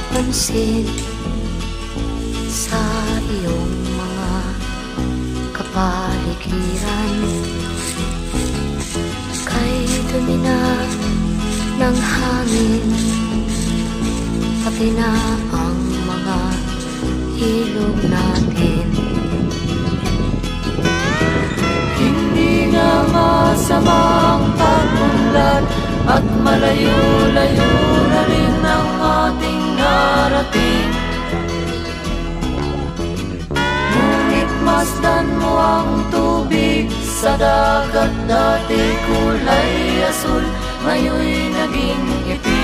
napapansin sa iyong mga kapaligiran. Kay dumi na ng hangin, pati na ang mga ilog natin. Hindi nga masamang pag-unlad at malayo-layo na rin ang ating narating. Ngunit masdan mo ang tubig sa dagat, dati kulay asul, ngayon'y naging itim.